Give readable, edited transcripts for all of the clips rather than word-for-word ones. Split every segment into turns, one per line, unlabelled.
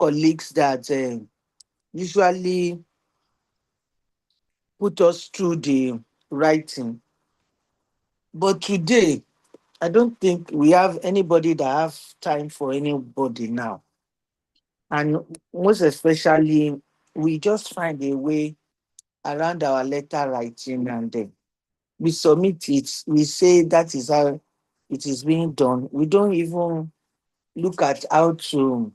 colleagues that usually put us through the writing. But today, I don't think we have anybody that have time for anybody now. And most especially, we just find a way around our letter writing, and then we submit it. We say that is how it is being done. We don't even look at how to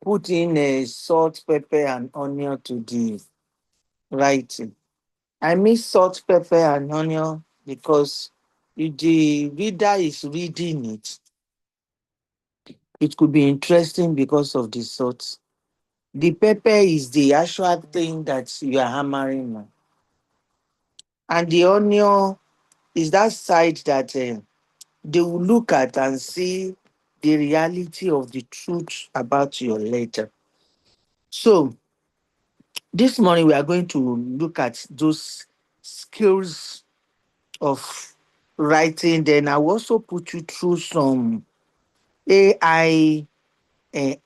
put in a salt, pepper, and onion to the writing. I miss salt, pepper, and onion because if the reader is reading it, it could be interesting because of the salt. The pepper is the actual thing that you are hammering on. And the onion is that side that they will look at and see the reality of the truth about your letter. So, this morning we are going to look at those skills of writing. Then I will also put you through some AI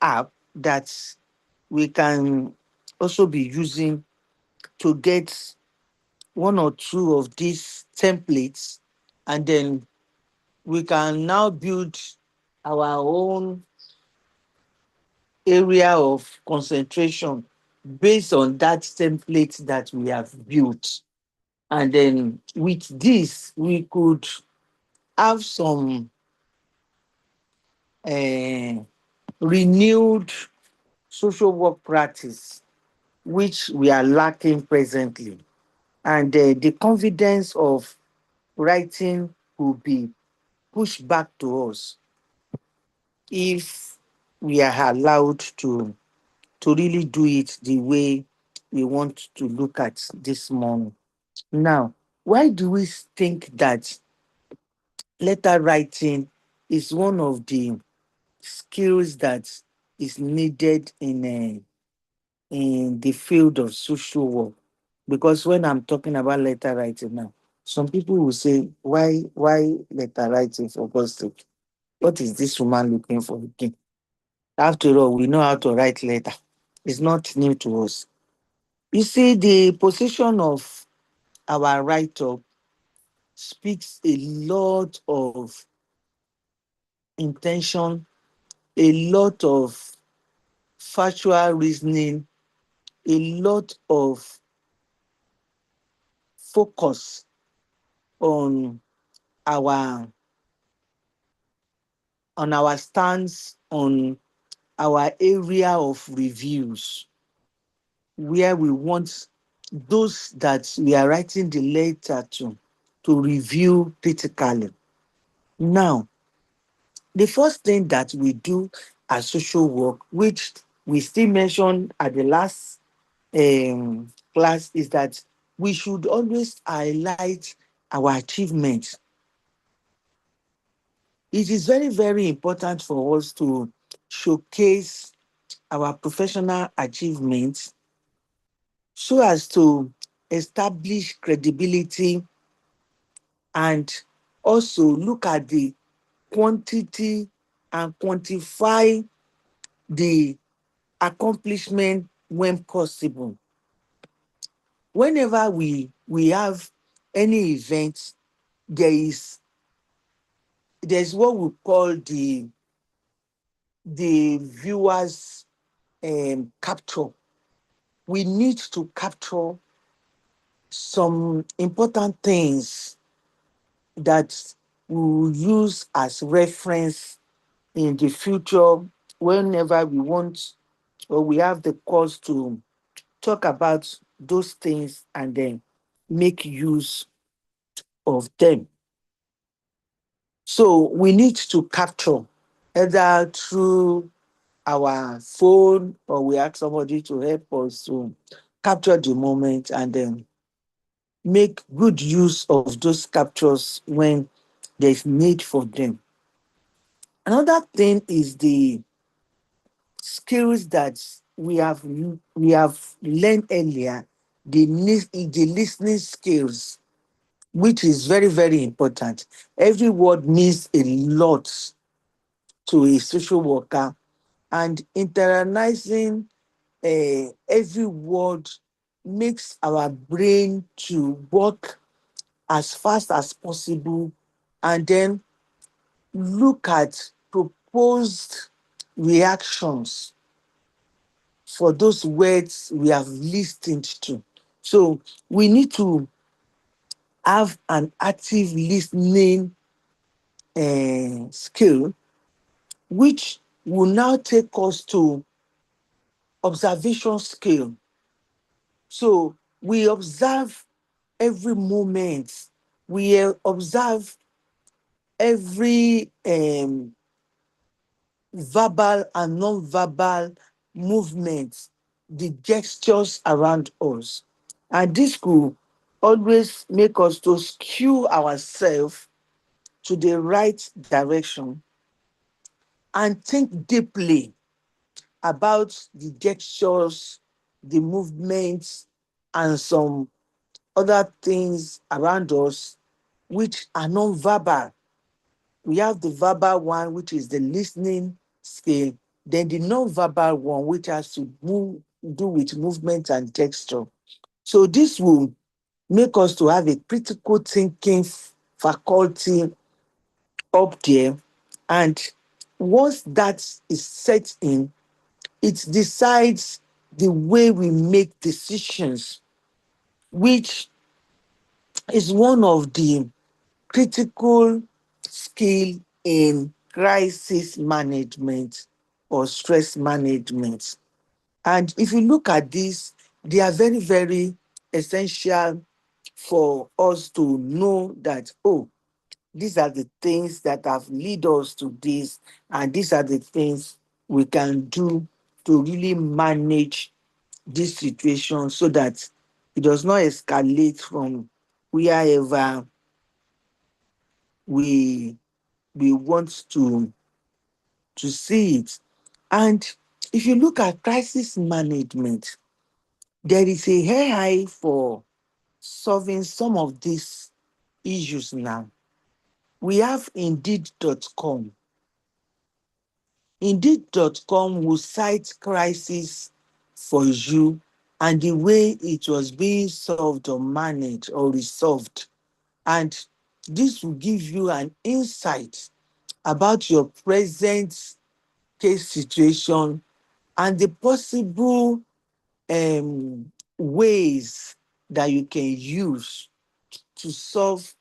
app that we can also be using to get one or two of these templates, and then we can now build our own area of concentration based on that template that we have built. And then with this, we could have some uh, renewed social work practice, which we are lacking presently. And the confidence of writing will be pushed back to us if we are allowed to really do it the way we want to look at this morning. Now, why do we think that letter writing is one of the skills that is needed in the field of social work? Because when I'm talking about letter writing now, some people will say, why letter writing for God's sake? What is this woman looking for again? After all, we know how to write letter. It's not new to us. You see, the position of our write-up speaks a lot of intention, a lot of factual reasoning, a lot of focus on our our stance on our area of reviews, where we want those that we are writing the letter to review critically. Now, the first thing that we do as social work, which we still mentioned at the last class, is that we should always highlight our achievements. It is very, very important for us to showcase our professional achievements so as to establish credibility and also look at the quantity and quantify the accomplishment when possible. Whenever we have any event, there is there's what we call the viewers capture. We need to capture some important things that we will use as reference in the future whenever we want or we have the cause to talk about those things and then make use of them. So we need to capture either through our phone or we ask somebody to help us to capture the moment and then make good use of those captures when there's need for them. Another thing is the skills that we have learned earlier, the listening skills, which is very, very important. Every word means a lot to a social worker and internalizing every word makes our brain to work as fast as possible and then look at proposed reactions for those words we have listened to. So we need to have an active listening skill, which will now take us to observation skill. So we observe every moment, we observe every verbal and non-verbal movements, the gestures around us. And this could always make us to skew ourselves to the right direction and think deeply about the gestures, the movements, and some other things around us which are non-verbal. We have the verbal one, which is the listening skill, then the non-verbal one, which has to do with movement and texture. So this will make us to have a critical thinking faculty up there. And once that is set in, it decides the way we make decisions, which is one of the critical skill in crisis management or stress management. And if you look at this, they are very, very essential for us to know that, oh, these are the things that have lead us to this, and these are the things we can do to really manage this situation so that it does not escalate from wherever we we want to see it. And if you look at crisis management, there is a AI for solving some of these issues now. We have Indeed.com. Indeed.com will cite crisis for you and the way it was being solved or managed or resolved. And this will give you an insight about your present case situation and the possible ways that you can use to solve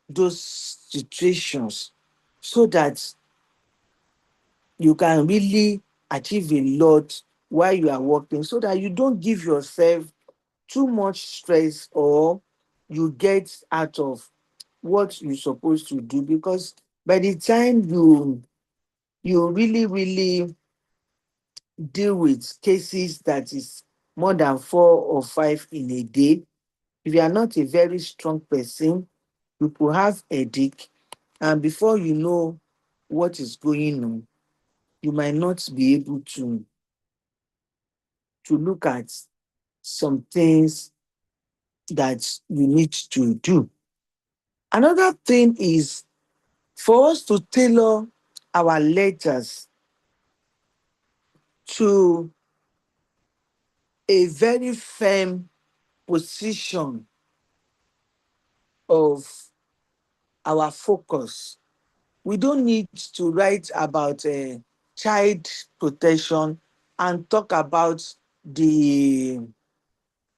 those situations so that you can really achieve a lot while you are working, so that you don't give yourself too much stress or you get out of what you're supposed to do, because by the time you really deal with cases that is more than 4 or 5 in a day, if you are not a very strong person, you could have headache, and before you know what is going on, you might not be able to look at some things that you need to do. Another thing is for us to tailor our letters to a very firm position of our focus. We don't need to write about child protection and talk about the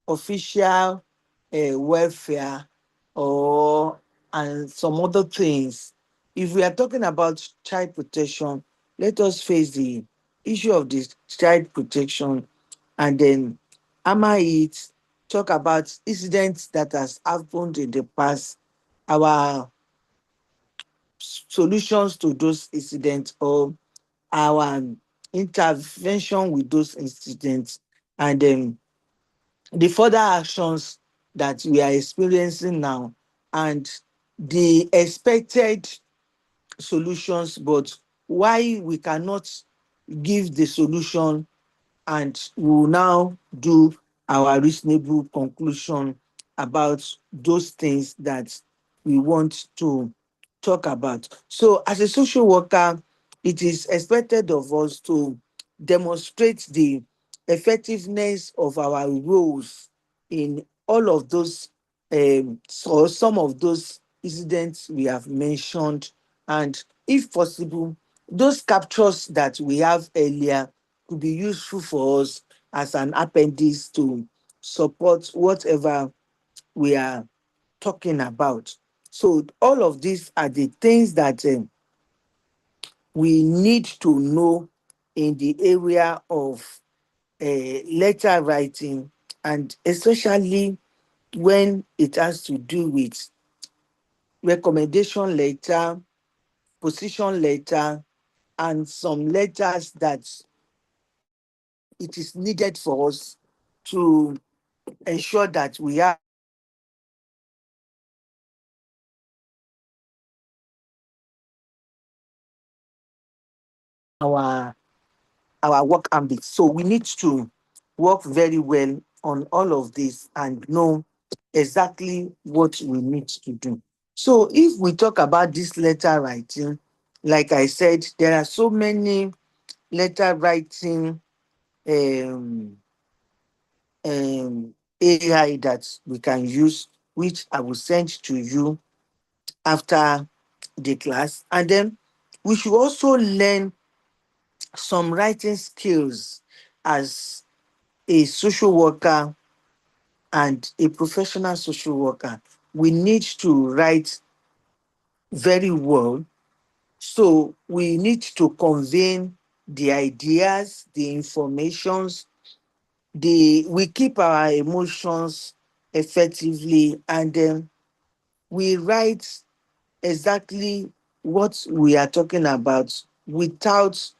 official welfare or and some other things. If we are talking about child protection, let us face the issue of this child protection and then hammer it, talk about incidents that has happened in the past, our solutions to those incidents or our intervention with those incidents, and then the further actions that we are experiencing now and the expected solutions, but why we cannot give the solution, and we will now do our reasonable conclusion about those things that we want to talk about. So as a social worker, it is expected of us to demonstrate the effectiveness of our roles in all of those, so some of those incidents we have mentioned. And if possible, those captures that we have earlier could be useful for us as an appendix to support whatever we are talking about. So all of these are the things that we need to know in the area of letter writing, and especially when it has to do with recommendation letter, position letter, and some letters that it is needed for us to ensure that we have our our work ambit. So we need to work very well on all of this and know exactly what we need to do. So if we talk about this letter writing, like I said, there are so many letter writing um, AI that we can use, which I will send to you after the class. And then we should also learn some writing skills as a social worker and a professional social worker. We need to write very well. So we need to convey the ideas, the informations, we keep our emotions effectively, and then we write exactly what we are talking about without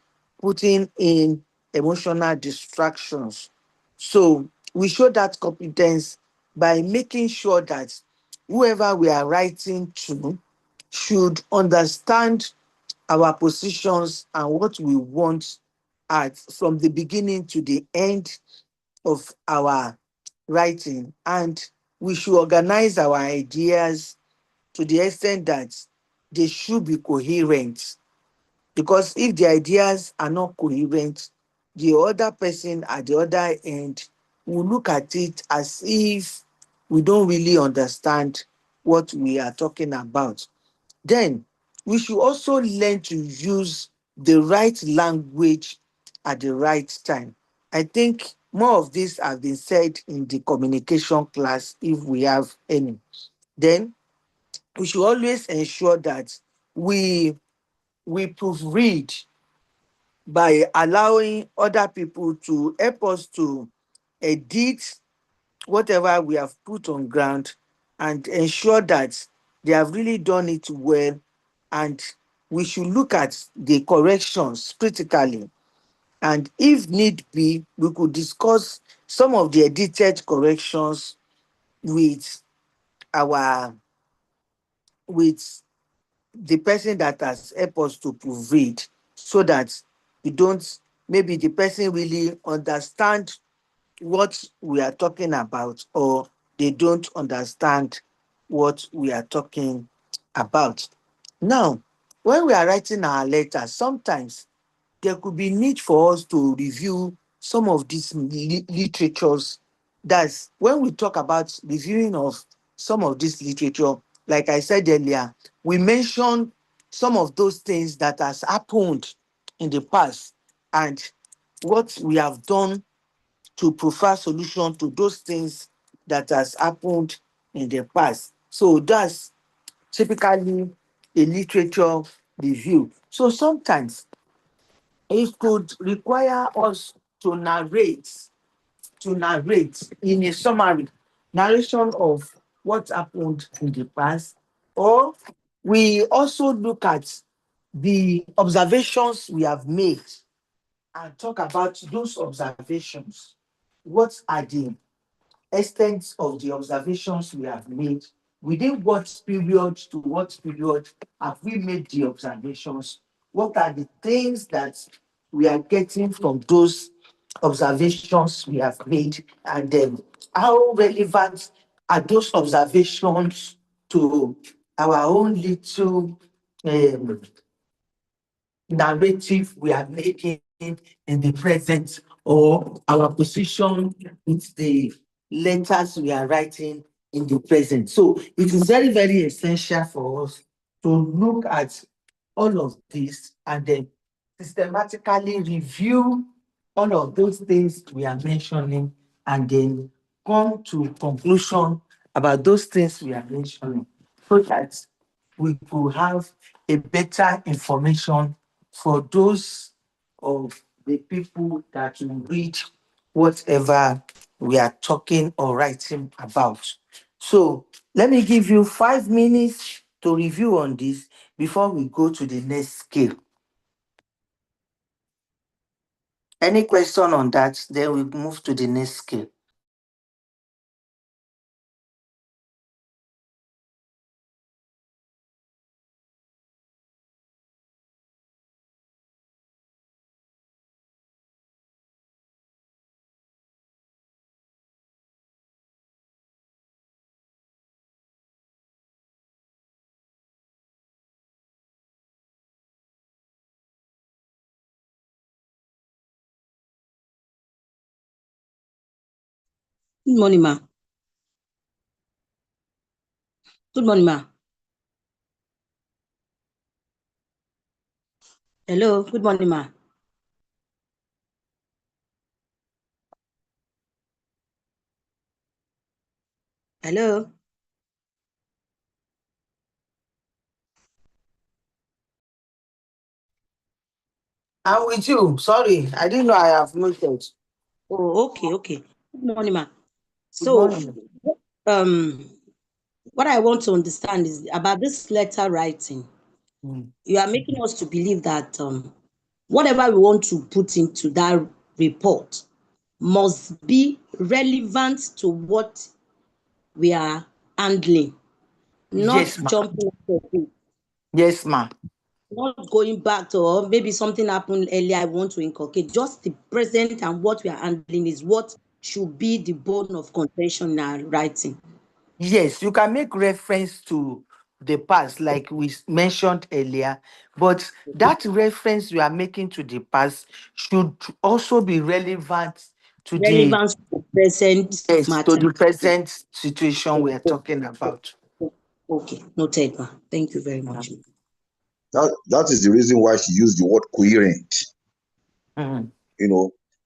putting in emotional distractions. So we show that competence by making sure that whoever we are writing to should understand our positions and what we want at from the beginning to the end of our writing. And we should organize our ideas to the extent that they should be coherent. Because if the ideas are not coherent, the other person at the other end will look at it as if we don't really understand what we are talking about. Then we should also learn to use the right language at the right time. I think more of this has been said in the communication class if we have any. Then we should always ensure that we we proofread by allowing other people to help us to edit whatever we have put on ground and ensure that they have really done it well. And we should look at the corrections critically. And if need be, we could discuss some of the edited corrections with our with the person that has helped us to proofread, so that we don't, maybe the person really understand what we are talking about, or they don't understand what we are talking about. Now, when we are writing our letters, sometimes there could be need for us to review some of these literatures. That's when we talk about reviewing of some of this literature, like I said earlier, we mentioned some of those things that has happened in the past and what we have done to provide solution to those things that has happened in the past. So that's typically a literature review. So sometimes it could require us to narrate in a summary, narration of what happened in the past. Or we also look at the observations we have made and talk about those observations. What are the extent of the observations we have made? Within what period to what period have we made the observations? What are the things that we are getting from those observations we have made? And then how relevant are those observations to our own little um, narrative we are making in the present, or our position with the letters we are writing in the present. So it is very, very essential for us to look at all of this and then systematically review all of those things we are mentioning and then come to conclusion about those things we are mentioning so that we could have a better information for those of the people that will read whatever we are talking or writing about. So let me give you 5 minutes to review on this before we go to the next scale. Any question on that? Then we move to the next scale.
Good morning, ma. Good morning, ma. Hello, good morning, ma. Hello.
I'm with you. Sorry, I didn't know I have muted.
Oh, okay. Good morning, ma.
Good
So,
morning.
um, what I want to understand is about this letter writing.
Mm.
You are making us to believe that whatever we want to put into that report must be relevant to what we are handling, not
Yes, ma.
jumping off of it,
Yes, ma.
not going back to, or maybe something happened earlier. I want to inculcate just the present, and what we are handling is what should be the bone of contention in our writing.
Yes, you can make reference to the past, like we mentioned earlier, but that reference you are making to the past should also be relevant to the
Relevance to the present
yes, to
matter.
the present situation we are
Oh,
talking about.
okay, noted, ma. Thank you very much.
Mhm.
That is the reason why she used the word coherent.
Mhm.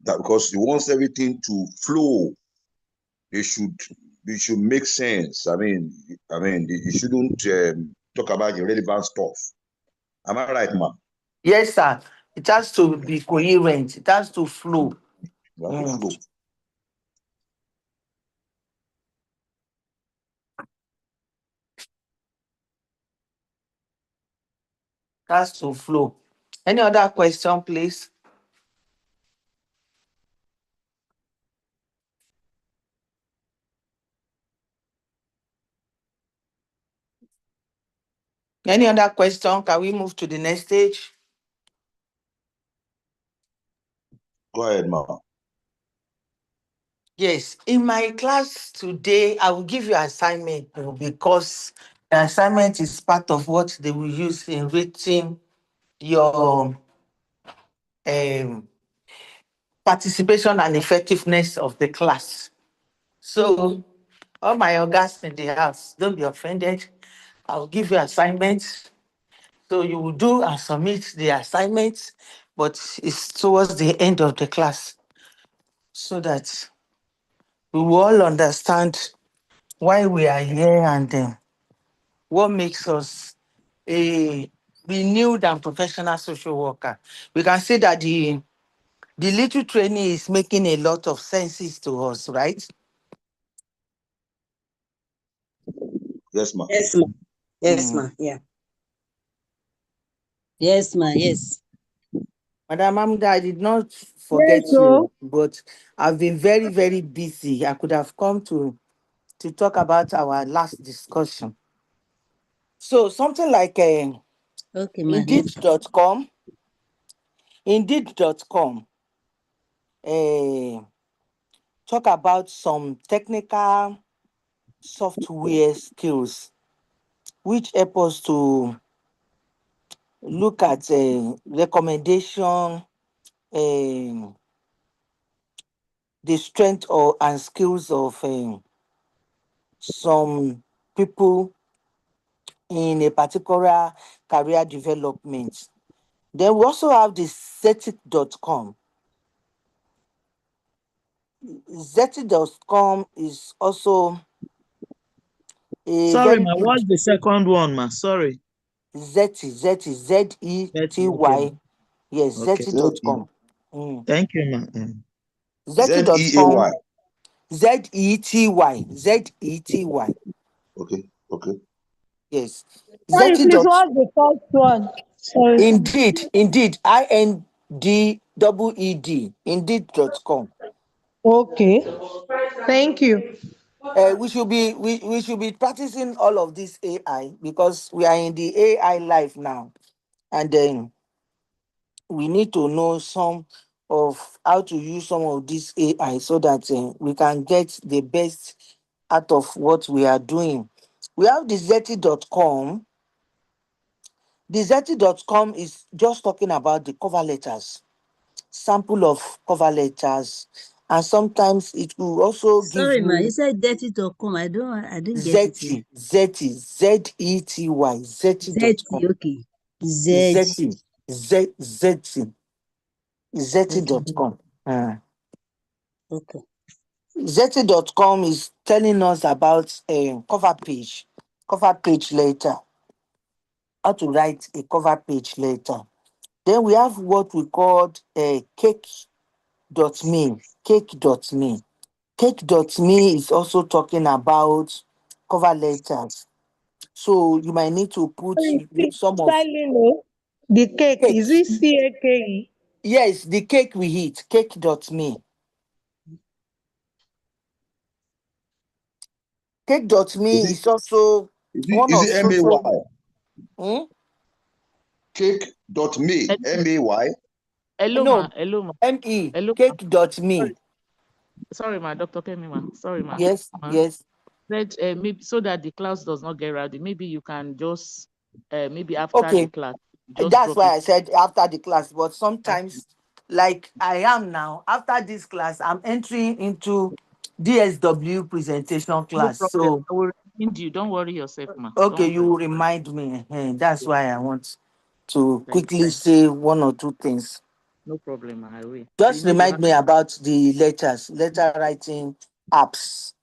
That because she wants everything to flow. It should it should make sense. You shouldn't talk about irrelevant stuff. Am I right, ma?
Yes, sir. It has to be coherent. It has to flow.
You have to
Mm.
flow.
It has to flow. Any other question, please? Any other question? Can we move to the next stage?
Go ahead, ma.
Yes, in my class today, I will give you assignment because the assignment is part of what they will use in rating your um, participation and effectiveness of the class. So, all my ogas in the house, don't be offended. I'll give you assignments. So you will do and submit the assignments, but it's towards the end of the class so that we will all understand why we are here and what makes us a renewed and professional social worker. We can say that the little training is making a lot of senses to us, right?
Yes, ma.
Yes, ma. Yes,
Mm.
ma. Yeah. Yes, ma. Yes.
Madam Amda, I did not
Yes,
forget
so.
you, but I've been very, very busy. I could have come to talk about our last discussion. So something like
Okay, ma. Yeah.
indeed.com, indeed.com, uh, talk about some technical software skills which help us to look at recommendation, the strength or and skills of some people in a particular career development. Then we also have the zetic.com. Zetic.com is also a
Sorry,
very
ma.
good
What's the second one, ma? Sorry.
Zety,
Okay,
Zety. Yes,
okay.
Zety.com. Mm.
Thank you, ma.
Zety.com,
Zeay.
Zety.
Okay, okay.
Yes.
Sorry,
Zety.
please, what's the first one? Sorry.
Indeed, INDEED, indeed.com.
Okay. Thank you.
We should be practicing all of this AI because we are in the AI life now, and then we need to know some of how to use some of this AI so that we can get the best out of what we are doing. We have the Zety.com. The Zety.com is just talking about the cover letters, sample of cover letters, and sometimes it will also give
Sorry, ma. You
you
said dirty.com. I didn't get it.
Zety, Zety, Zety.com.
Zety, okay. Z.
Zety, Zety,
Okay.
Zety.com. Uh,
Okay.
Zety.com is telling us about a cover page later, how to write a cover page later. Then we have what we called a cake.me. Cake.me. Cake.me is also talking about cover letters. So you might need to put
Sorry, please,
some of
spelling no. The cake,
cake.
is it CAKE?
Yes, the cake we eat, cake.me.
Is
Cake.me
it
is also
is it
one
is
of
it MAY?
social. Hmm?
Cake.me. MAY.
Hello, ma.
No,
Hello, ma.
ME,
Hello, ma.
cake.me.
Sorry, sorry, ma. Dr. Kemi, ma. Sorry, ma.
Yes,
Ma.
yes.
Said maybe so that the class does not get rowdy. Maybe you can just maybe after the
Okay.
class, just
That's
drop
why
it.
I said after the class. But
Thank you.
sometimes, like I am now, after this class, I'm entering into DSW presentation
No
class.
problem.
So,
I will remind you. Don't worry yourself, ma.
okay,
Don't
you
worry.
will remind me. That's why I want to
Thank you.
quickly say one or two things.
No problem, ma. I will. So you
Just
know you
remind
have
me about the letter writing apps.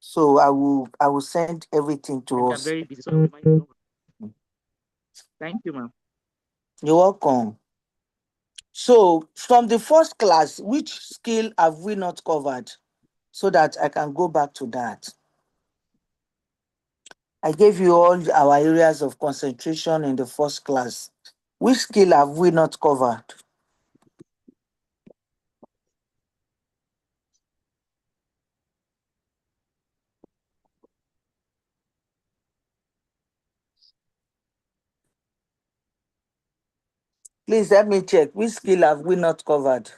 So I will send everything to
and I'm
us.
very busy, so I'll remind you. Don't worry. Thank you, ma.
You're welcome. So from the first class, which skill have we not covered? So that I can go back to that. I gave you all our areas of concentration in the first class. Which skill have we not covered? Please help me check. Which skill have we not covered?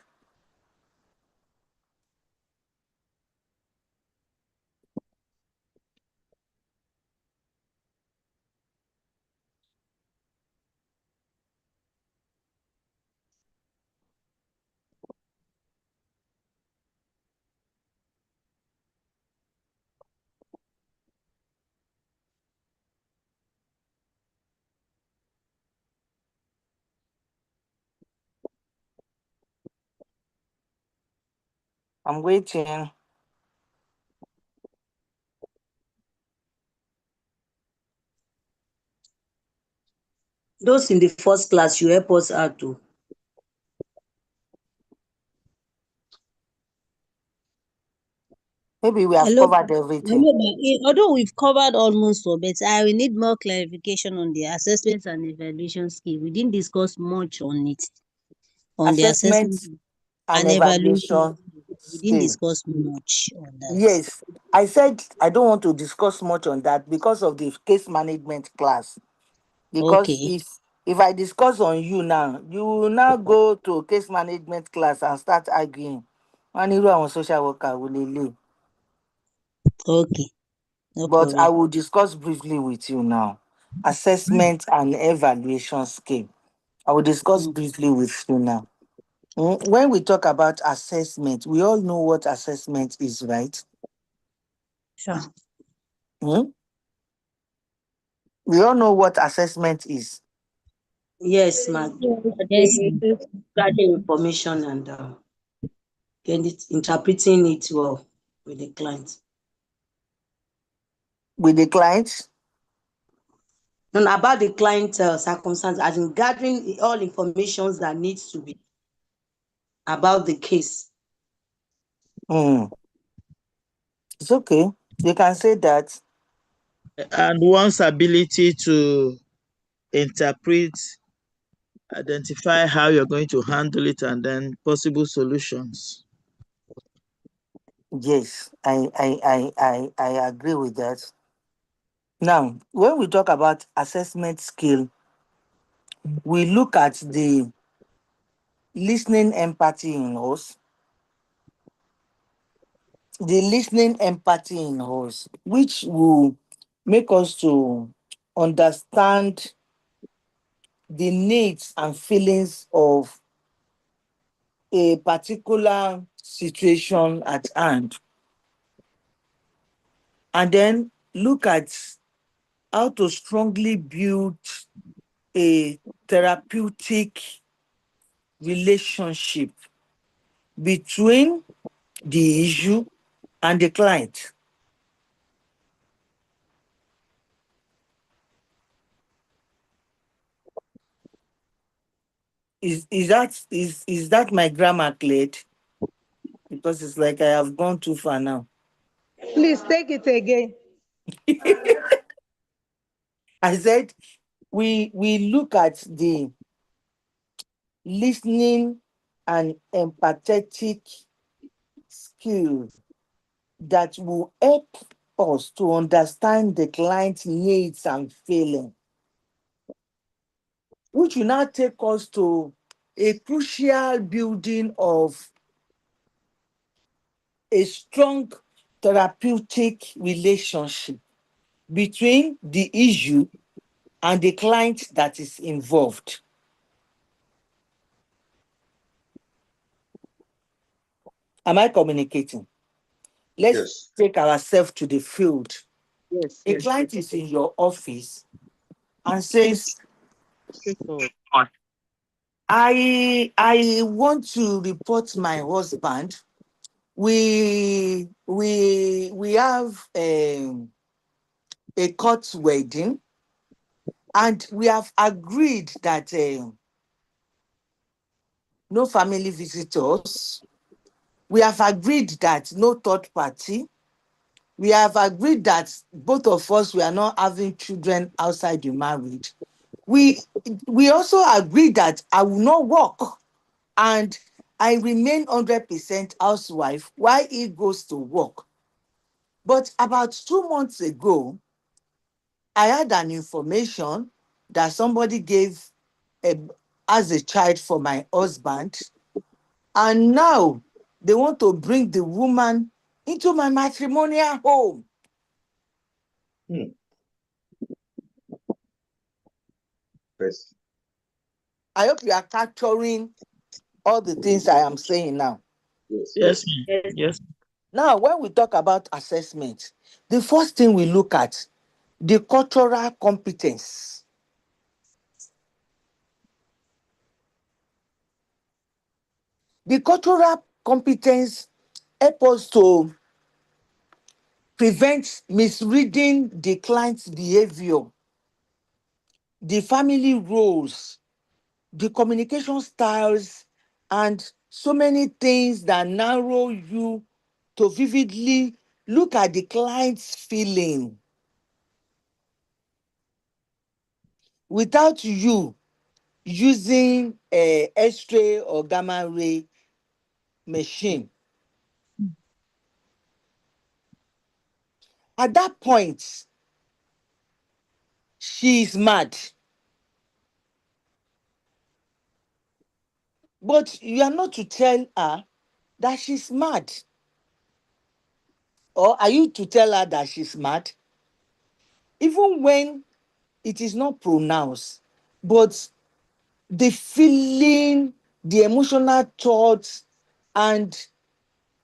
I'm waiting.
Those in the first class, you help us out to.
Maybe we have
Hello.
covered everything.
Hello, ma. Although we've covered almost all, but I will need more clarification on the assessment and evaluation skill. We didn't discuss much on it, on the assessment
Assessment and
and evaluation.
evaluation
We didn't
skill.
discuss much on that.
Yes, I said I don't want to discuss much on that because of the case management class. Because
Okay.
if I discuss on you now, you will now go to case management class and start arguing. Wọ́n ní irú àwọn social worker wo lélẹ̀.
Okay. No
But I
problem.
will discuss briefly with you now. assessment and evaluation scale. I will discuss briefly with you now. When we talk about assessment, we all know what assessment is, right?
Sure.
Hmm? We all know what assessment is.
Yes, ma'am.
Yes,
Gathering information and interpreting it well with the client.
With the clients,
And about the client circumstance, as in gathering all information that needs to be about the case.
mm, it's okay. You can say that.
And one's ability to interpret, identify how you're going to handle it, and then possible solutions.
Yes, I agree with that. Now, when we talk about assessment skill, we look at the listening empathy in us, which will make us to understand the needs and feelings of a particular situation at hand, and then look at how to strongly build a therapeutic relationship between the issue and the client. Is that my grammar cleared? Because it's like I have gone too far now.
please take it again.
I said we look at the listening and empathetic skill that will help us to understand the client's needs and feeling, which will now take us to a crucial building of a strong therapeutic relationship between the issue and the client that is involved. Am I communicating? Let's
Yes.
take ourselves to the field.
Yes,
A
yes.
client is in your office and says,
Straightforward.
I want to report my husband. We have a court wedding, and we have agreed that no family visitors. We have agreed that no third party. We have agreed that both of us we are not having children outside the marriage. We we also agreed that I will not work, and I remain 100% housewife while he goes to work. But about 2 months ago, I had an information that somebody gave a, as a child for my husband, and now they want to bring the woman into my matrimonial home.
Hmm. Best.
I hope you are capturing all the things I am saying now.
Yes.
Yes,
Yes.
ma'am.
Yes.
Yes.
Now, when we talk about assessment, the first thing we look at the cultural competence. The cultural competence help us to prevent misreading the client's behavior, the family roles, the communication styles, and so many things that narrow you to vividly look at the client's feeling without you using a X-ray or gamma ray machine. At that point, she is mad. But you are not to tell her that she's mad. Or are you to tell her that she's mad? Even when it is not pronounced, but the feeling, the emotional thoughts, and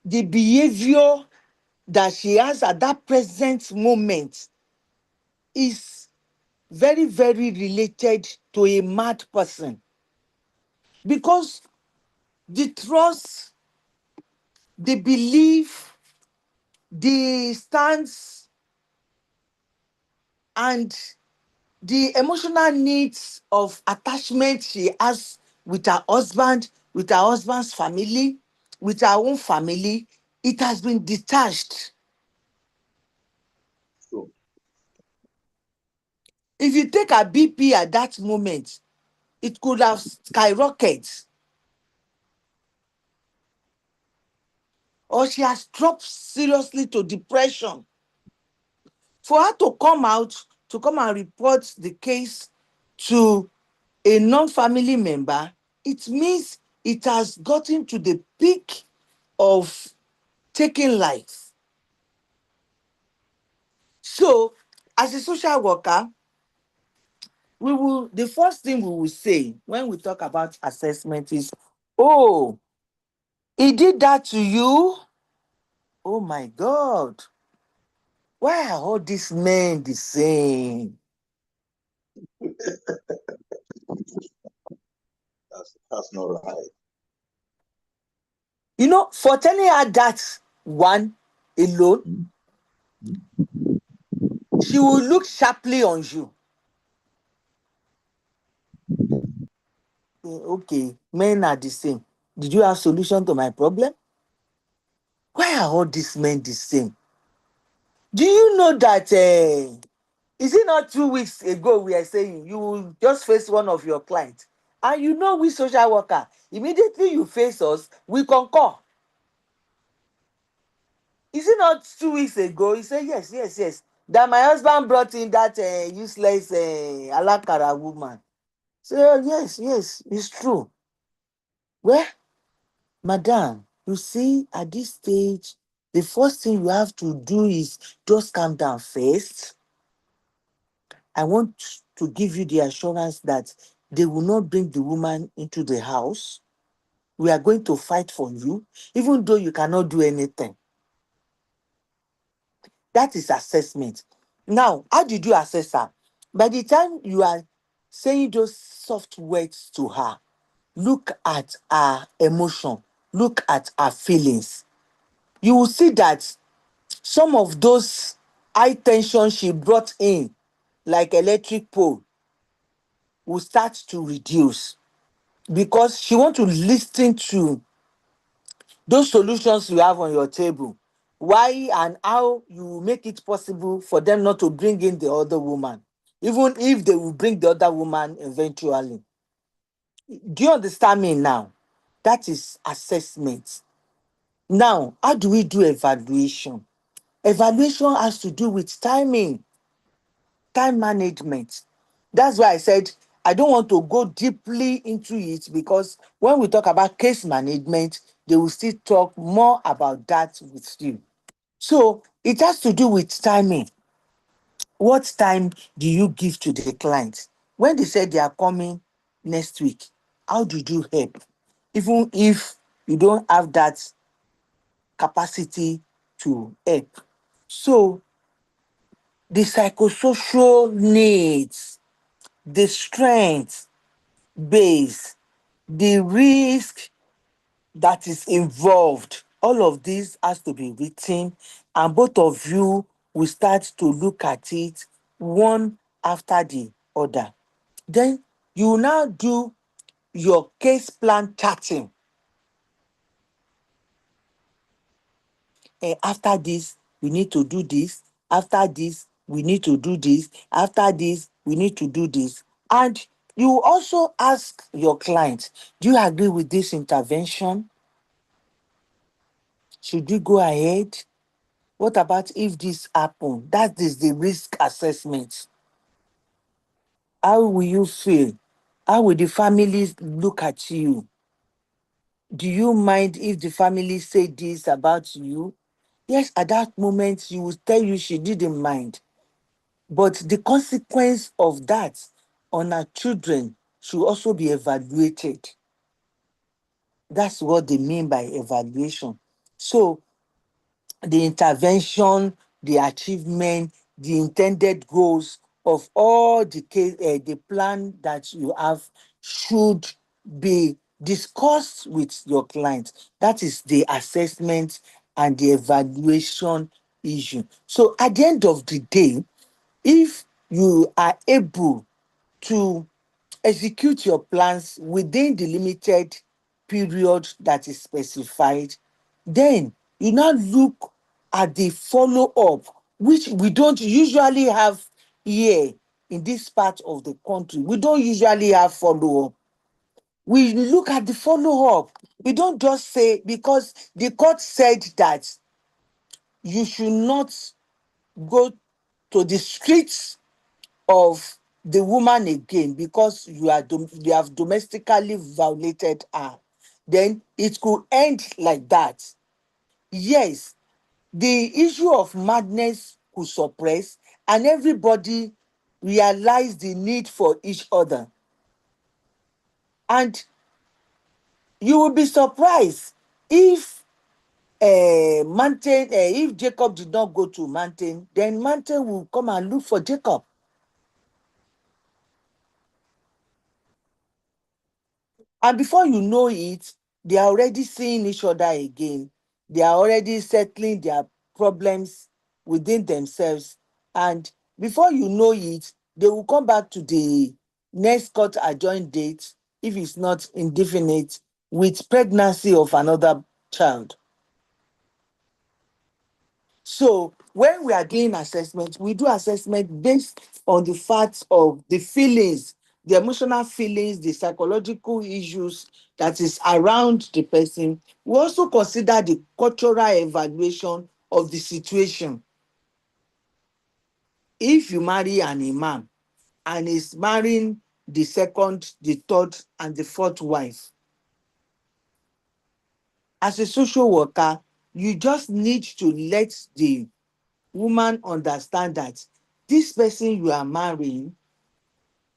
the behavior that she has at that present moment is very, very related to a mad person. Because the trust, the belief, the stance, and the emotional needs of attachment she has with her husband's family, with her own family, it has been detached.
So,
If you take her BP at that moment, it could have skyrocketed, or she has dropped seriously to depression. For her to come out, to come and report the case to a non-family member, it means it has gotten to the peak of taking life. So, as a social worker, the first thing we will say when we talk about assessment is, oh, he did that to you? Oh my God. Why are all these men the same?
that's not right.
You know, for telling her that one alone, she will look sharply on you. Okay, men are the same. Did you have solution to my problem? Why are all these men the same? Do you know that is it not 2 weeks ago we are saying you will just face one of your clients, and you know we social worker, immediately you face us, we concur. Is it not 2 weeks ago? He said, yes, yes, yes. That my husband brought in that useless Alakara woman. So, yes, yes, it's true. Well, madam, you see, at this stage, the first thing you have to do is just calm down first. I want to give you the assurance that they will not bring the woman into the house. We are going to fight for you, even though you cannot do anything. That is assessment. Now, how did you assess her? By the time you are saying those soft words to her, look at her emotion, look at her feelings. You will see that some of those high tension she brought in, like electric pole, will start to reduce because she want to listen to those solutions you have on your table. Why and how you will make it possible for them not to bring in the other woman, even if they will bring the other woman eventually. Do you understand me now? That is assessment. Now, how do we do evaluation? Evaluation has to do with timing, time management. That's why I said I don't want to go deeply into it, because when we talk about case management, they will still talk more about that with you. So it has to do with timing. What time do you give to the client? When they said they are coming next week, how did you help? Even if you don't have that capacity to help. So the psychosocial needs, the strength base, the risk that is involved, all of this has to be written, and both of you will start to look at it one after the other. Then you will now do your case plan charting. After this, we need to do this. After this, we need to do this. After this, we need to do this. And you also ask your client, do you agree with this intervention? Should we go ahead? What about if this happen? That is the risk assessment. How will you feel? How will the families look at you? Do you mind if the family say this about you? Yes, at that moment, you will tell you she didn't mind. But the consequence of that on our children should also be evaluated. That's what they mean by evaluation. So the intervention, the achievement, the intended goals of all the plan that you have should be discussed with your client. That is the assessment and the evaluation issue. So at the end of the day, if you are able to execute your plans within the limited period that is specified, then you now look at the follow-up, which we don't usually have here in this part of the country. We don't usually have follow-up. We look at the follow-up. We don't just say, because the court said that you should not go to the streets of the woman again because you have domestically violated her, then it could end like that. Yes, the issue of madness could suppress and everybody realize the need for each other. And you will be surprised if if Jacob did not go to mountain, then mountain will come and look for Jacob. And before you know it, they are already seeing each other again. They are already settling their problems within themselves. And before you know it, they will come back to the next court adjourned date, if it's not indefinite, with pregnancy of another child. So when we are doing assessment, we do assessment based on the facts of the feelings, the emotional feelings, the psychological issues that is around the person. We also consider the cultural evaluation of the situation. If you marry an imam and is marrying the second, the third, and the fourth wife, as a social worker, you just need to let the woman understand that this person you are marrying,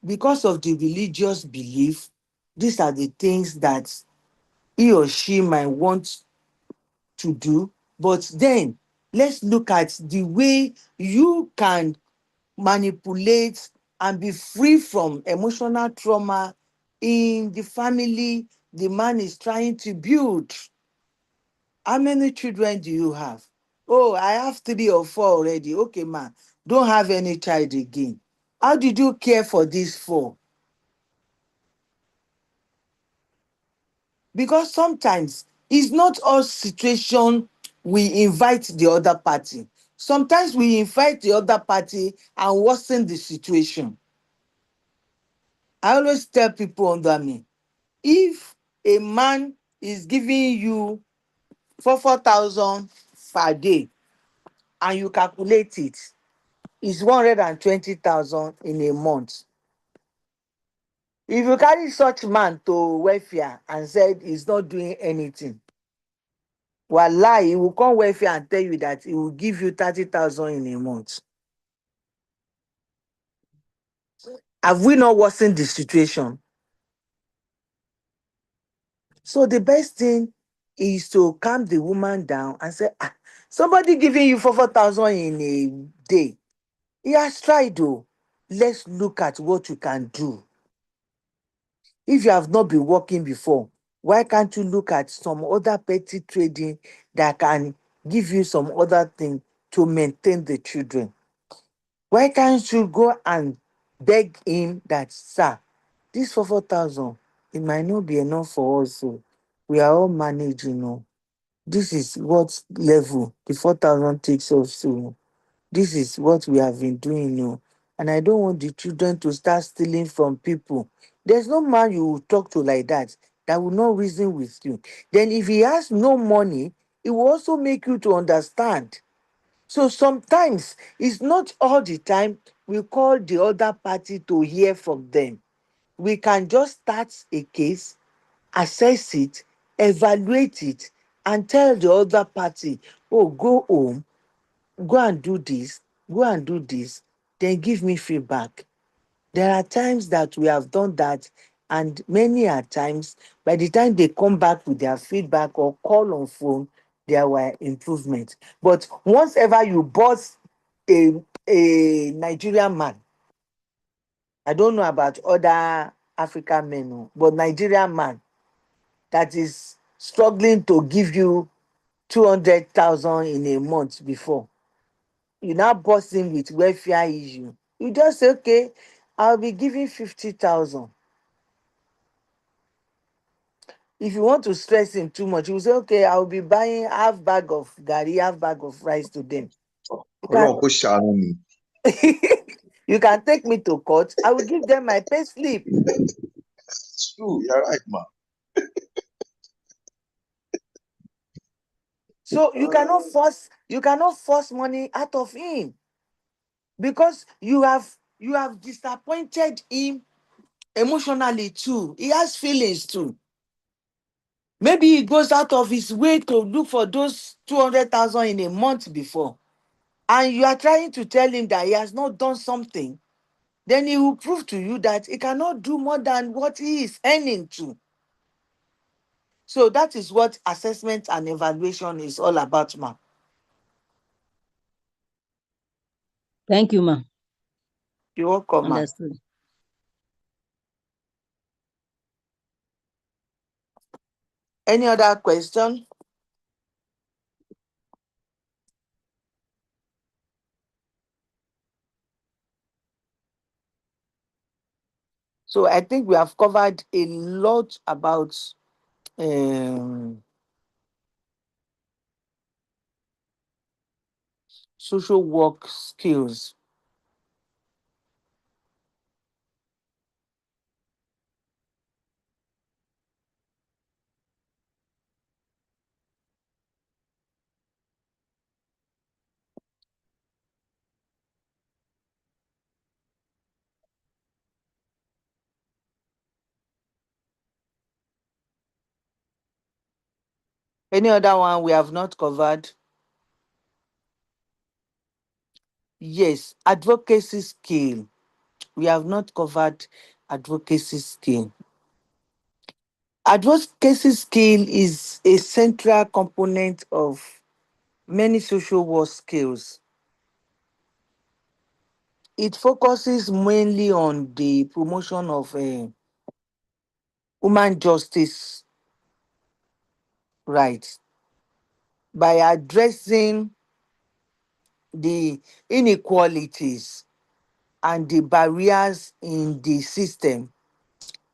because of the religious belief, these are the things that he or she might want to do. But then let's look at the way you can manipulate and be free from emotional trauma in the family the man is trying to build. How many children do you have? Oh, I have 3 or 4 already. Okay, ma, don't have any child again. How did you care for these 4? Because sometimes it's not all situation we invite the other party. Sometimes we invite the other party and worsen the situation. I always tell people under me, if a man is giving you 4,000 per day and you calculate it, it's 120,000 in a month. If you carry such man to welfare and said he's not doing anything, wallahi, he will come welfare and tell you that he will give you 30,000 in a month. Have we not worsened the situation? So the best thing is to calm the woman down and say, somebody giving you 4,000 in a day. He has tried though. Let's look at what you can do. If you have not been working before, why can't you look at some other petty trading that can give you some other thing to maintain the children? Why can't you go and beg him that, sir, this 4,000, it might not be enough for us. So we are all managing. This is what level the 4,000 takes off. So this is what we have been doing. And I don't want the children to start stealing from people. There's no man you will talk to like that will not reason with you. Then if he has no money, it will also make you to understand. So sometimes it's not all the time we call the other party to hear from them. We can just start a case, assess it, evaluate it, and tell the other party, oh, go home, go and do this, go and do this. then give me feedback. There are times that we have done that, and many are times, by the time they come back with their feedback or call on phone, there were improvements. But once ever you boss a Nigerian man, I don't know about other African men, but Nigerian man that is struggling to give you 200,000 in a month before, you now bust in with welfare issue. You just say, okay, I'll be giving 50,000. If you want to stress him too much, you say, okay, I'll be buying half bag of gari, half bag of rice to them. You can,
Ọlọ́run kò ṣàánú mi.
you can take me to court. I will give them my pay slip.
It's true, you're right, ma.
So you cannot force money out of him, because you have disappointed him emotionally too. He has feelings too. Maybe he goes out of his way to look for those 200,000 in a month before, and you are trying to tell him that he has not done something. Then he will prove to you that he cannot do more than what he is earning to. So that is what assessment and evaluation is all about, ma.
Thank you, ma.
You're welcome, ma.
Understood.
Any other question? So I think we have covered a lot about social work skills. Any other one we have not covered? Yes, advocacy skill. We have not covered advocacy skill. Advocacy skill is a central component of many social work skills. It focuses mainly on the promotion of human justice rights by addressing the inequalities and the barriers in the system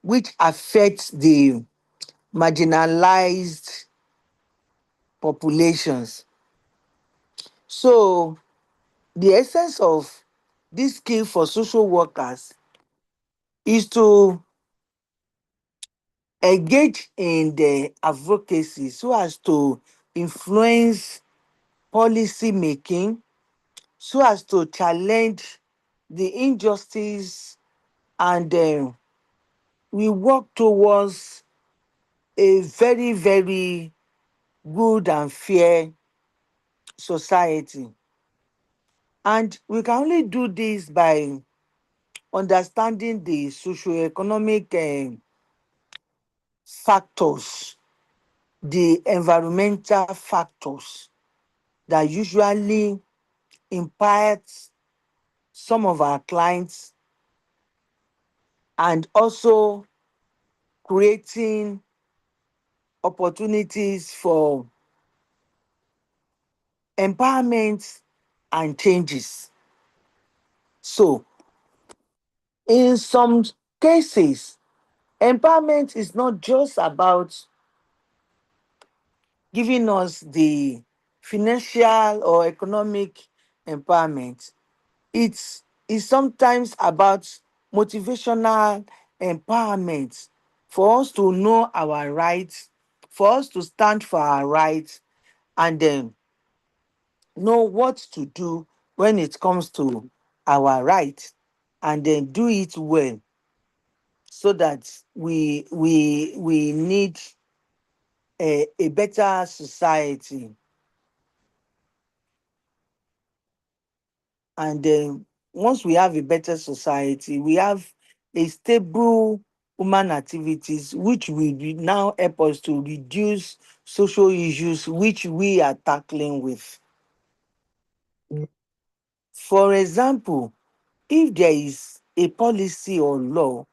which affect the marginalized populations. So the essence of this skill for social workers is to engage in the advocacy so as to influence policy making, so as to challenge the injustice, and we work towards a very, very good and fair society. And we can only do this by understanding the socioeconomic factors, the environmental factors that usually impact some of our clients, and also creating opportunities for empowerment and changes. So, in some cases, empowerment is not just about giving us the financial or economic empowerment. It is sometimes about motivational empowerment, for us to know our rights, for us to stand for our rights, and then know what to do when it comes to our rights, and then do it well, so that we need a better society. And then once we have a better society, we have a stable human activities, which will now help us to reduce social issues which we are tackling with. For example, if there is a policy or law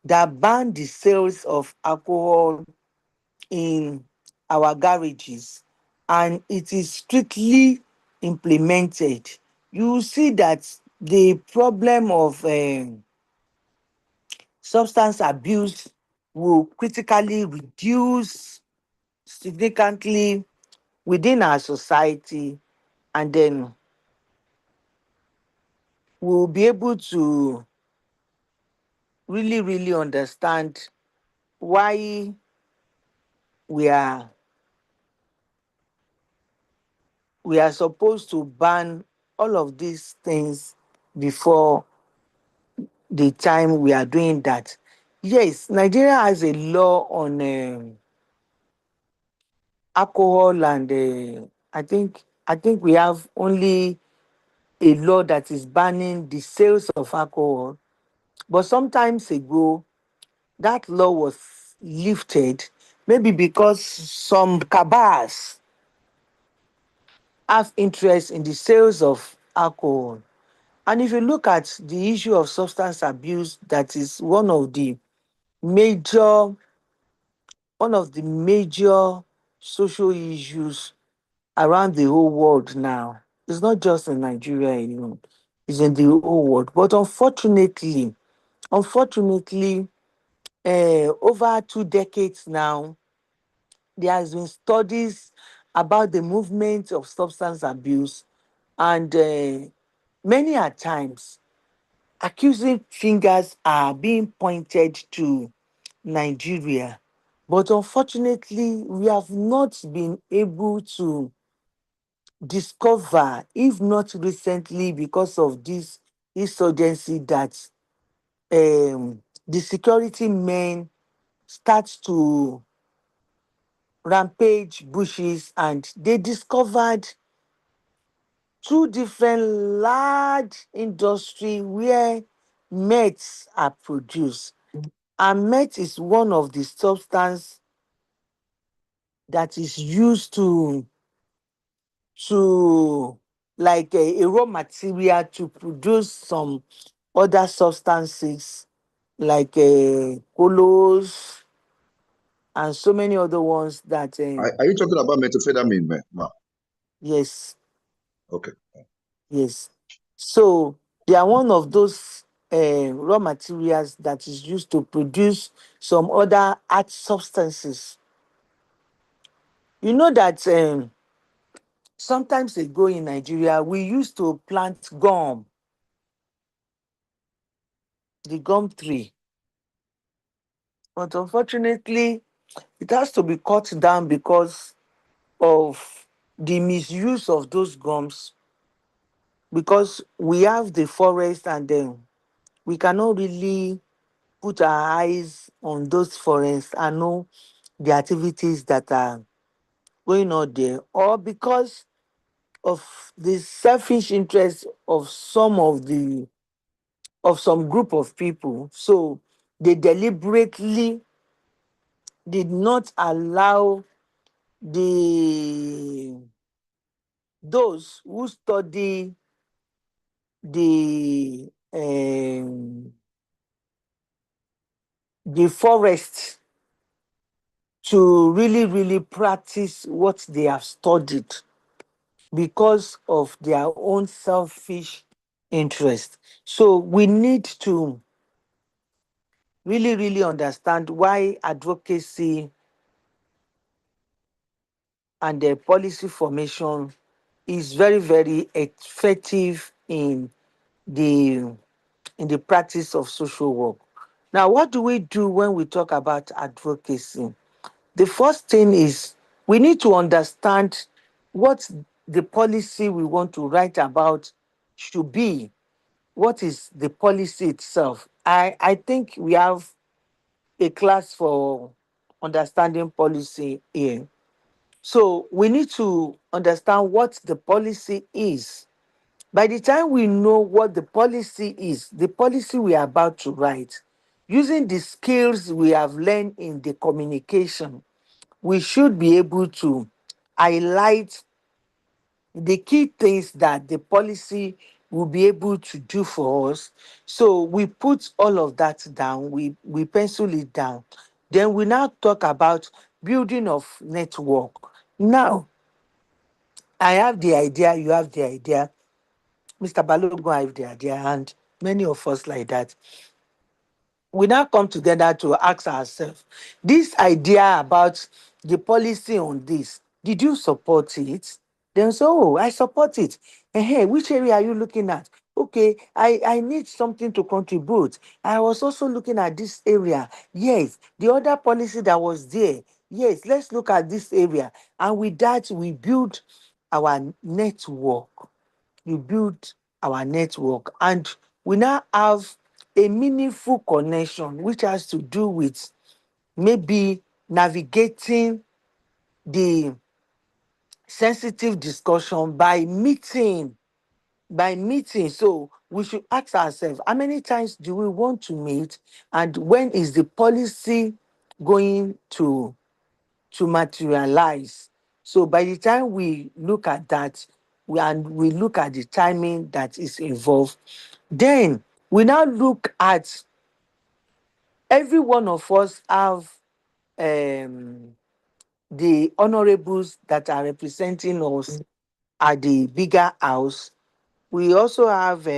that ban the sales of alcohol in our garages and it is strictly implemented, you will see that the problem of substance abuse will critically reduce significantly within our society, and then we'll be able to really, really understand why we are we are supposed to ban all of these things before the time we are doing that. Yes, Nigeria has a law on alcohol, and I think we have only a law that is banning the sales of alcohol. But sometimes ago, that law was lifted, maybe because some cabals have interest in the sales of alcohol. And if you look at the issue of substance abuse, that is major, one of the major social issues around the whole world now. It's not just in Nigeria alone, it's in the whole world. But unfortunately, over 2 decades now, there has been studies about the movement of substance abuse, and many a times accusing fingers are being pointed to Nigeria. But unfortunately, we have not been able to discover, if not recently because of this insurgency, that the security men start to rampage bushes, and they discovered two different large industry where meth are produced. And meth is one of the substance that is used to like a raw material to produce some other substances like colos and so many other ones that
Are you talking about methamphetamine, ma?
yes,
Okay.
yes. So they are one of those raw materials that is used to produce some other art substances. You know that sometimes ago in Nigeria, we used to plant gum, the gum tree. But unfortunately, it has to be cut down because of the misuse of those gums, because we have the forest, and then we cannot really put our eyes on those forests and know the activities that are going on there, or because of the selfish interest of some group of people. So they deliberately did not allow the those who study the forest to really, really practice what they have studied because of their own selfish interest. So we need to really, really understand why advocacy and the policy formation is very, very effective the in the practice of social work. Now, what do we do when we talk about advocacy? The first thing is we need to understand what the policy we want to write about should be. What is the policy itself? I think we have a class for understanding policy here. So we need to understand what the policy is. By the time we know what the policy is, the policy we are about to write, using the skills we have learned in the communication, we should be able to highlight the key things that the policy will be able to do for us. So we put all of that down, we pencil it down. Then we now talk about building of network. Now, I have the idea, you have the idea, Mr. Balogun have the idea, and many of us like that. We now come together to ask ourselves, this idea about the policy on this, did you support it? Then say, oh, I support it. Hey, which area are you looking at? Okay, I need something to contribute. I was also looking at this area. Yes, the other policy that was there. Yes, let's look at this area. And with that, we build our network. We build our network, and we now have a meaningful connection, which has to do with maybe navigating the sensitive discussion by meeting. So we should ask ourselves, how many times do we want to meet, and when is the policy going to materialize? So by the time we look at that, we look at the timing that is involved, then we now look at every one of us have um, the honorables that are representing us at the bigger house. We also have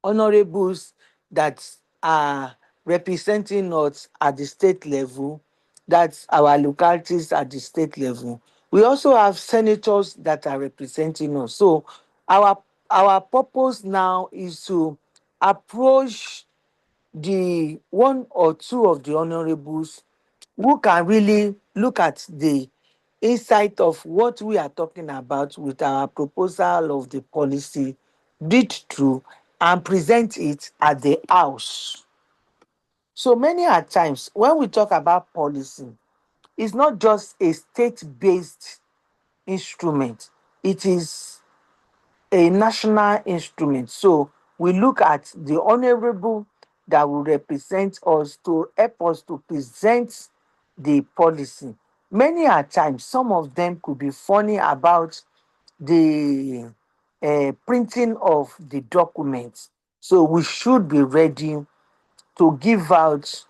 honorables that are representing us at the state level, that's our localities at the state level. We also have senators that are representing us. So our our purpose now is to approach the one or two of the honorables who can really look at the insight of what we are talking about with our proposal of the policy, read through and present it at the house. So many a times when we talk about policy, it's not just a state-based instrument, it is a national instrument. So we look at the honorable that will represent us to help us to present the policy. Many a times, some of them could be funny about the printing of the documents. So we should be ready to give out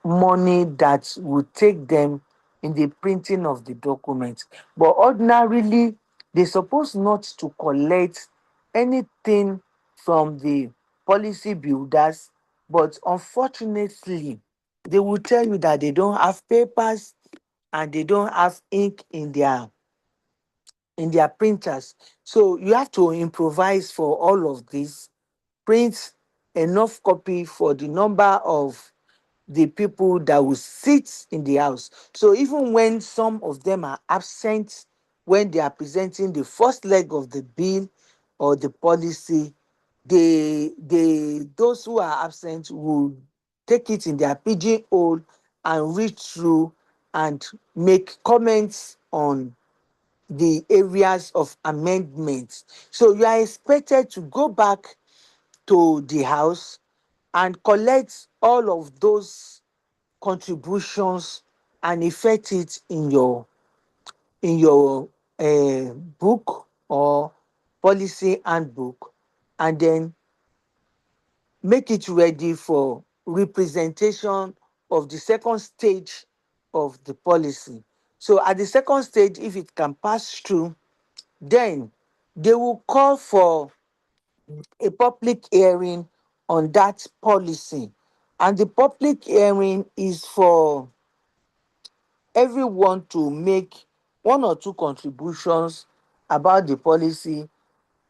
money that will take them in the printing of the document. But ordinarily, they supposed not to collect anything from the policy builders. But unfortunately, they will tell you that they don't have papers and they don't have ink in their printers. So you have to improvise for all of this, print enough copy for the number of the people that will sit in the house. So even when some of them are absent when they are presenting the first leg of the bill or the policy, those who are absent will take it in their pigeonhole and read through and make comments on the areas of amendments. So you are expected to go back to the house and collect all of those contributions and effect it in your book or policy handbook, and then make it ready for representation of the second stage of the policy. So at the second stage, if it can pass through, then they will call for a public hearing on that policy. And the public hearing is for everyone to make one or two contributions about the policy.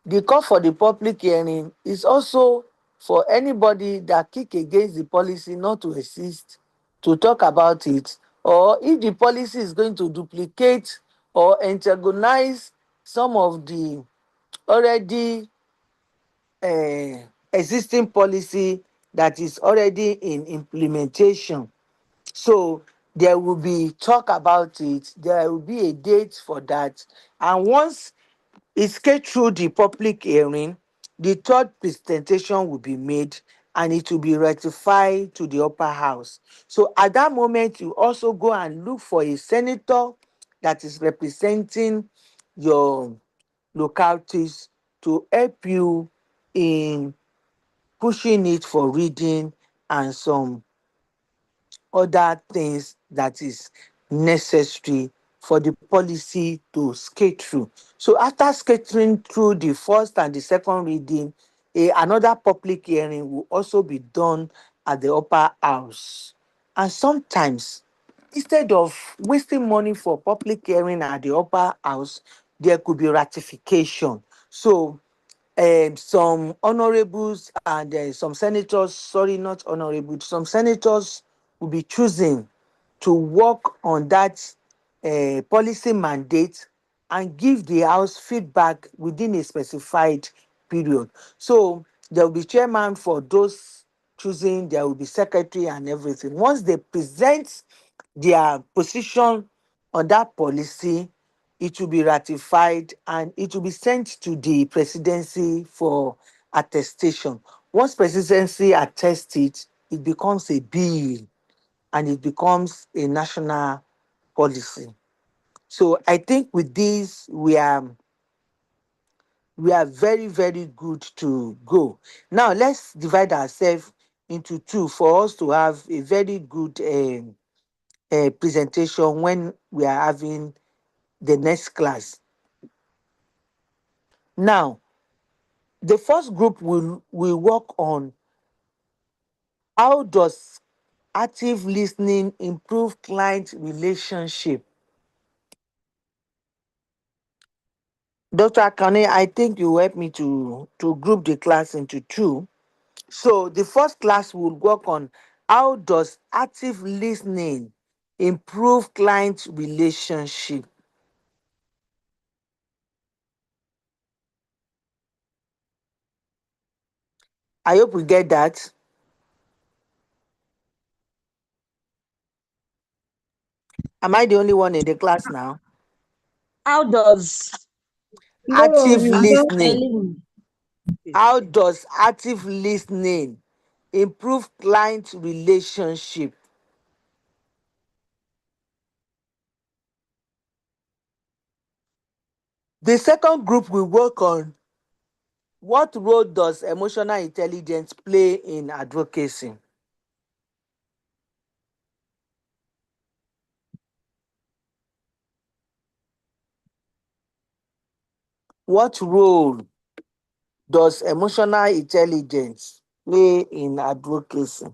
The call for the public hearing is also for anybody that kick against the policy not to exist, to talk about it, or if the policy is going to duplicate or antagonize some of the already existing policy that is already in implementation. So there will be talk about it. There will be a date for that. And once It's get through the public hearing. The third presentation will be made and it will be ratified to the upper house. So at that moment, you also go and look for a senator that is representing your localities to help you in pushing it for reading and some other things that is necessary for the policy to skate through. So after skating through the first and the second reading, another public hearing will also be done at the upper house. And sometimes, instead of wasting money for public hearing at the upper house, there could be ratification. So some honorables and some senators, sorry, not honorable, some senators will be choosing to work on that policy mandate and give the house feedback within a specified period. So there will be chairman for those choosing, there will be secretary and everything. Once they present their position on that policy, it will be ratified and it will be sent to the presidency for attestation. Once presidency attests it, it becomes a bill and it becomes a national policy. So I think with this, we are very, very good to go. Now let's divide ourselves into two for us to have a very good presentation when we are having the next class. Now, the first group will work on how does active listening improve client relationship. Dr. Akane, I think you help me to group the class into two. So the first class will work on how does active listening improve client relationship. I hope we get that. Am I the only one in the class now?
How does
No,
Active
we don't.
listening.
Eileen,
How does active listening improve client relationship? The second group will work on what role does emotional intelligence play in advocacy? What role does emotional intelligence play in advocacy?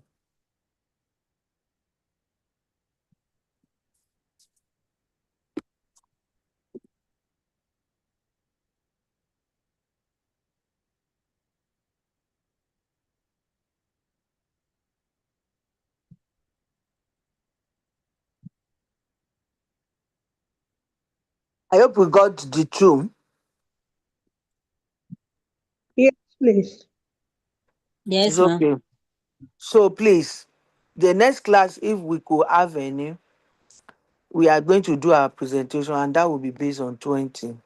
I hope we got the two.
Yes, please.
It's
yes, ma'am.
okay. So please, the next class, if we could have any, we are going to do our presentation and that will be based on 20.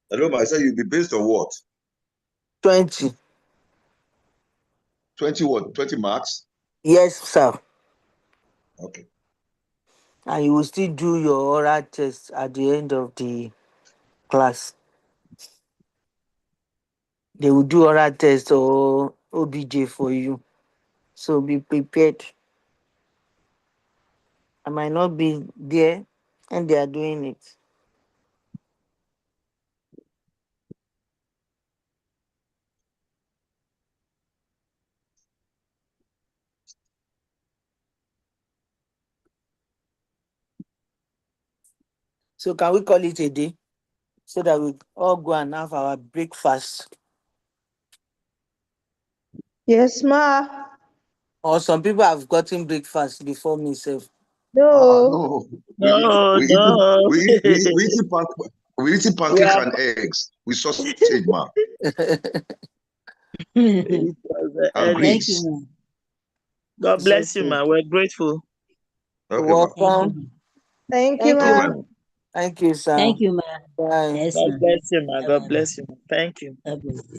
Hello, I said you'll be based on what?
20.
20 what? 20 marks?
Yes, sir.
Okay.
And you will still do your oral test at the end of the class. They will do oral test or OBJ for you. So be prepared. I might not be there and they are doing it. So can we call it a day so that we all go and have our breakfast?
Yes, ma.
Or some people have gotten breakfast before me, self.
No.
No.
No,
We eating
no.
we eating we eating
We
pancake
are
and eggs with sausage, man.
eat
Agreed.
Thank you, ma'am.
God
It's
bless you,
okay.
ma. We're grateful.
Okay,
You're
ma'am.
Thank you,
welcome.
ma'am.
Thank you,
Thank
Okay,
you.
ma'am.
ma'am.
Thank you, sir.
Thank you, ma'am.
Bye.
Yes,
God
ma'am.
bless you, ma. God
Bye-bye.
bless you. Thank you.
God bless you.